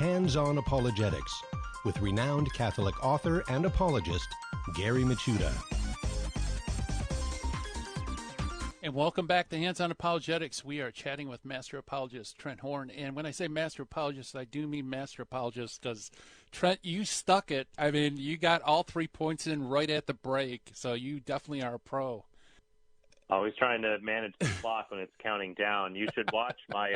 Hands-On Apologetics with renowned Catholic author and apologist Gary Michuta. And welcome back to Hands-On Apologetics. We are chatting with Master Apologist Trent Horn. And when I say Master Apologist, I do mean Master Apologist because, Trent, you stuck it. I mean, you got all 3 points in right at the break, so you definitely are a pro. Always trying to manage the clock when it's counting down. You should watch my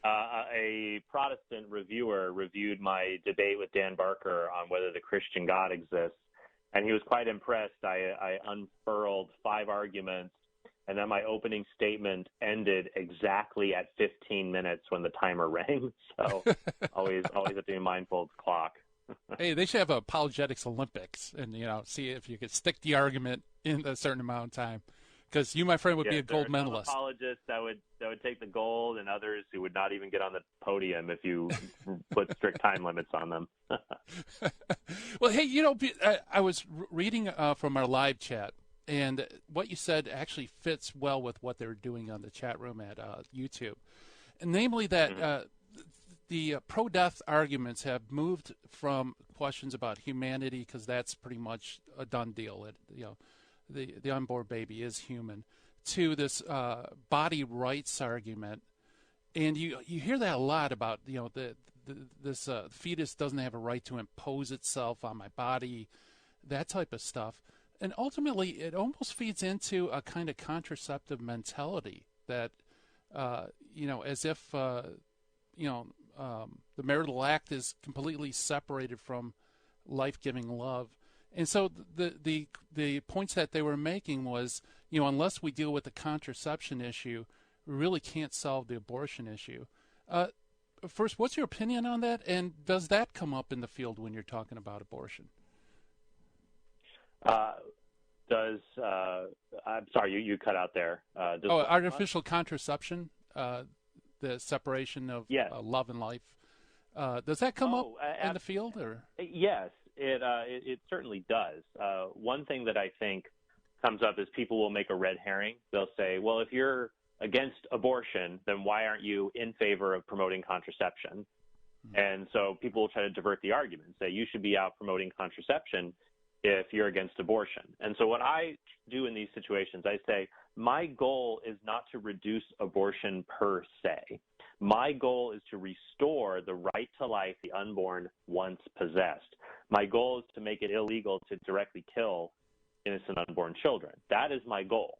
a Protestant reviewer reviewed my debate with Dan Barker on whether the Christian God exists, and he was quite impressed. I unfurled 5 arguments, and then my opening statement ended exactly at 15 minutes when the timer rang. So always have to be mindful of the clock. Hey, they should have an apologetics Olympics, and see if you could stick the argument in a certain amount of time. Because you, my friend, would be a gold medalist. Some apologists that would take the gold, and others who would not even get on the podium if you put strict time limits on them. Well, hey, I was reading from our live chat, and what you said actually fits well with what they're doing on the chat room at YouTube, and namely that the pro-death arguments have moved from questions about humanity, because that's pretty much a done deal. The unborn baby is human, to this body rights argument, and you hear that a lot about this fetus doesn't have a right to impose itself on my body, that type of stuff, and ultimately it almost feeds into a kind of contraceptive mentality that as if the marital act is completely separated from life-giving love. And so the points that they were making was, unless we deal with the contraception issue, we really can't solve the abortion issue. First, what's your opinion on that? And does that come up in the field when you're talking about abortion? I'm sorry, you cut out there. Artificial contraception, the separation of love and life. Does that come up in the field, or? Yes. It certainly does. One thing that I think comes up is people will make a red herring. They'll say, well, if you're against abortion, then why aren't you in favor of promoting contraception? Mm-hmm. And so people will try to divert the argument, say you should be out promoting contraception if you're against abortion. And so what I do in these situations, I say, my goal is not to reduce abortion per se. My goal is to restore the right to life the unborn once possessed. My goal is to make it illegal to directly kill innocent unborn children. That is my goal.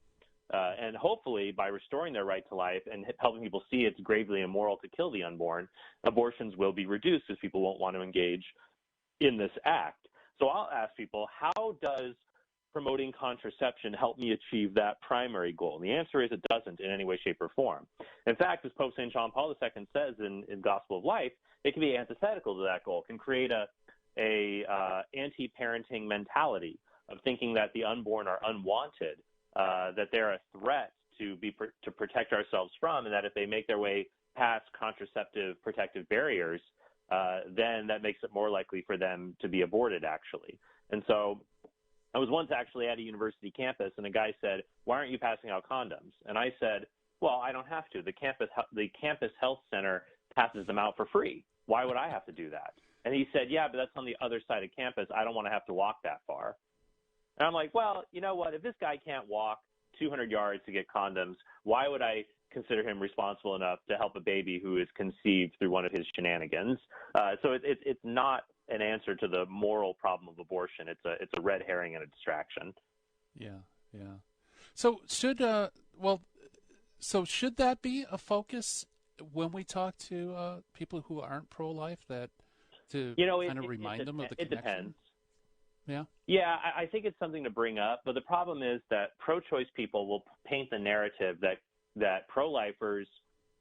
And hopefully by restoring their right to life and helping people see it's gravely immoral to kill the unborn, abortions will be reduced because people won't want to engage in this act. So I'll ask people, how does promoting contraception help me achieve that primary goal? And the answer is it doesn't in any way, shape, or form. In fact, as Pope St. John Paul II says in Gospel of Life, it can be antithetical to that goal. It can create a anti-parenting mentality of thinking that the unborn are unwanted, that they're a threat to protect ourselves from, and that if they make their way past contraceptive protective barriers, then that makes it more likely for them to be aborted, actually. And so I was once actually at a university campus, and a guy said, why aren't you passing out condoms? And I said, well, I don't have to. The campus health center passes them out for free. Why would I have to do that? And he said, yeah, but that's on the other side of campus. I don't want to have to walk that far. And I'm like, well, you know what? If this guy can't walk 200 yards to get condoms, why would I consider him responsible enough to help a baby who is conceived through one of his shenanigans? So it's not an answer to the moral problem of abortion. It's a red herring and a distraction. Yeah. So should that be a focus when we talk to people who aren't pro-life, that to kind of remind them of the connection? It depends. Yeah, I think it's something to bring up, but the problem is that pro-choice people will paint the narrative that pro-lifers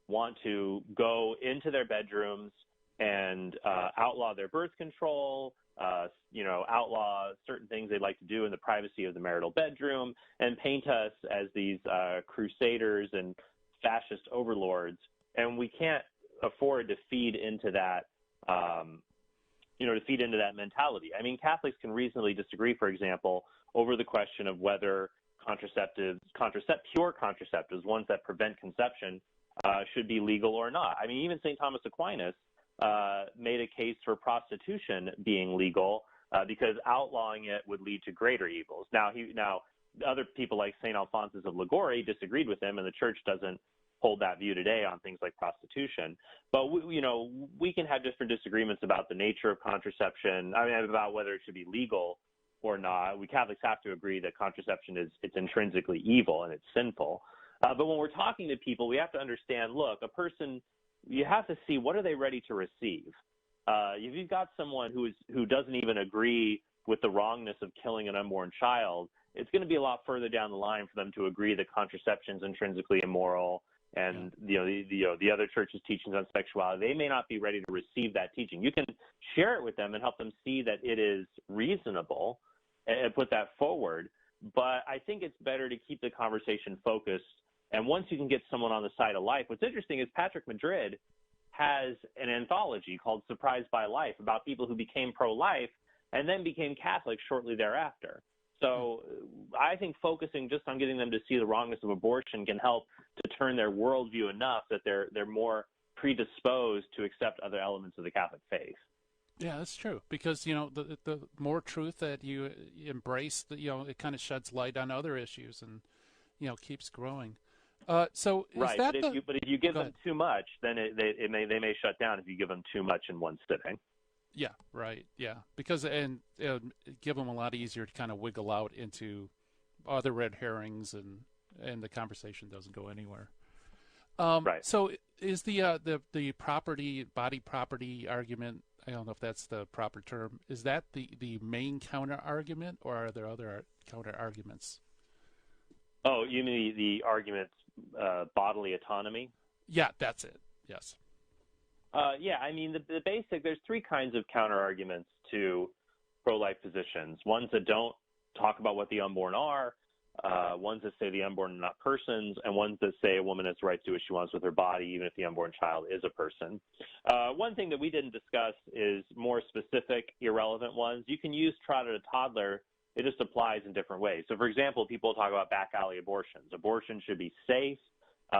want to go into their bedrooms and outlaw their birth control, outlaw certain things they'd like to do in the privacy of the marital bedroom, and paint us as these crusaders and fascist overlords. And we can't afford to feed into that, mentality. I mean, Catholics can reasonably disagree, for example, over the question of whether pure contraceptives, ones that prevent conception, should be legal or not. I mean, even St. Thomas Aquinas made a case for prostitution being legal because outlawing it would lead to greater evils. Now, other people like St. Alphonsus of Liguori disagreed with him, and the church doesn't hold that view today on things like prostitution. But we can have different disagreements about the nature of contraception. I mean, about whether it should be legal or not. We Catholics have to agree that contraception it's intrinsically evil and it's sinful. But when we're talking to people, we have to understand, look, a person, you have to see what are they ready to receive. If you've got someone who doesn't even agree with the wrongness of killing an unborn child, it's going to be a lot further down the line for them to agree that contraception is intrinsically immoral and the other church's teachings on sexuality. They may not be ready to receive that teaching. You can share it with them and help them see that it is reasonable and put that forward. But I think it's better to keep the conversation focused. And once you can get someone on the side of life, what's interesting is Patrick Madrid has an anthology called Surprised by Life about people who became pro-life and then became Catholic shortly thereafter. So I think focusing just on getting them to see the wrongness of abortion can help to turn their worldview enough that they're more predisposed to accept other elements of the Catholic faith. Yeah, that's true. Because, the more truth that you embrace, it kind of sheds light on other issues and, keeps growing. So is right, that but if you give them too much, then they may shut down if you give them too much in one sitting. Yeah, right. Yeah, because give them a lot easier to kind of wiggle out into other red herrings, and the conversation doesn't go anywhere. Right. So is the body property argument? I don't know if that's the proper term. Is that the main counter argument, or are there other counter arguments? Oh, you mean the argument bodily autonomy? Yeah, that's it. Yes. Yeah, I mean, the basic, there's three kinds of counter-arguments to pro-life positions. Ones that don't talk about what the unborn are, ones that say the unborn are not persons, and ones that say a woman has the right to do what she wants with her body, even if the unborn child is a person. One thing that we didn't discuss is more specific, irrelevant ones. You can use trotted to toddler. It just applies in different ways. So, for example, people talk about back alley abortions. Abortion should be safe.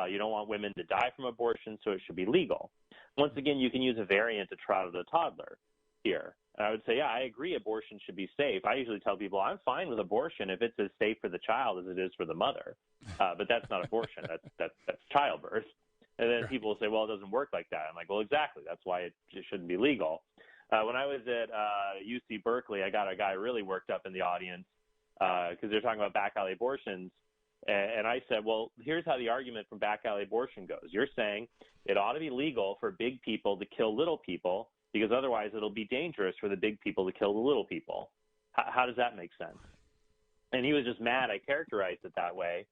You don't want women to die from abortion, so it should be legal. Once again, you can use a variant to trot to the toddler here. And I would say, yeah, I agree abortion should be safe. I usually tell people I'm fine with abortion if it's as safe for the child as it is for the mother. But that's not abortion. That's childbirth. And then people will say, well, it doesn't work like that. I'm like, well, exactly. That's why it shouldn't be legal. When I was at UC Berkeley, I got a guy really worked up in the audience because they're talking about back alley abortions. And I said, well, here's how the argument from back alley abortion goes. You're saying it ought to be legal for big people to kill little people because otherwise it'll be dangerous for the big people to kill the little people. How does that make sense? And he was just mad I characterized it that way.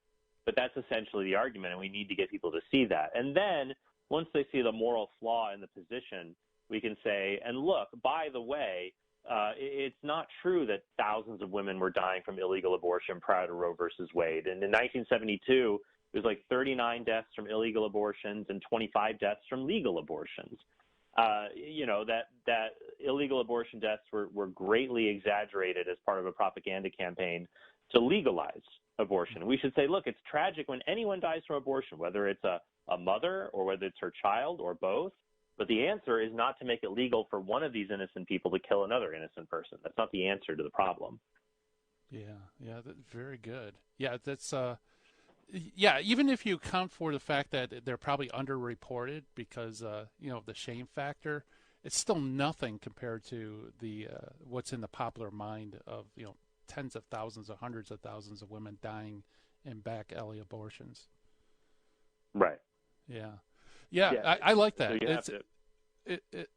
But that's essentially the argument, and we need to get people to see that. And then once they see the moral flaw in the position, we can say, and look, by the way, it's not true that thousands of women were dying from illegal abortion prior to Roe versus Wade. And in 1972, it was like 39 deaths from illegal abortions and 25 deaths from legal abortions. That illegal abortion deaths were greatly exaggerated as part of a propaganda campaign to legalize abortion. We should say, look, it's tragic when anyone dies from abortion, whether it's a mother or whether it's her child or both. But the answer is not to make it legal for one of these innocent people to kill another innocent person. That's not the answer to the problem. Yeah, very good. Yeah, that's even if you account for the fact that they're probably underreported because the shame factor, it's still nothing compared to the what's in the popular mind of tens of thousands or hundreds of thousands of women dying in back alley abortions. Right. Yeah. I like that. So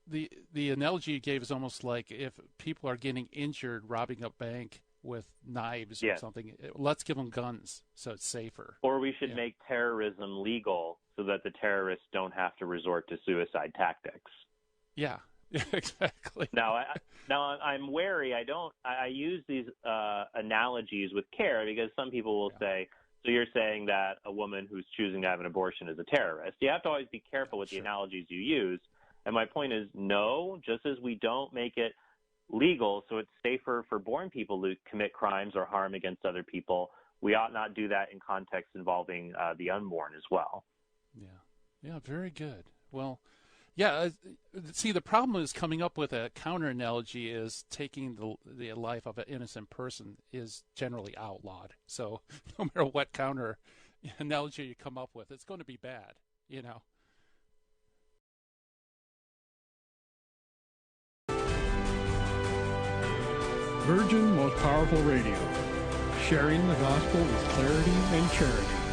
the analogy you gave is almost like if people are getting injured robbing a bank with knives or something, let's give them guns so it's safer. Or we should make terrorism legal so that the terrorists don't have to resort to suicide tactics. Yeah, exactly. Now I'm wary. I use these analogies with care because some people will say, so you're saying that a woman who's choosing to have an abortion is a terrorist. You have to always be careful with the analogies you use. And my point is, no, just as we don't make it legal so it's safer for born people to commit crimes or harm against other people, we ought not do that in contexts involving the unborn as well. Yeah, very good. Well, Yeah, see, the problem is coming up with a counter analogy is taking the life of an innocent person is generally outlawed. So no matter what counter analogy you come up with, it's going to be bad, you know. Virgin Most Powerful Radio, sharing the gospel with clarity and charity.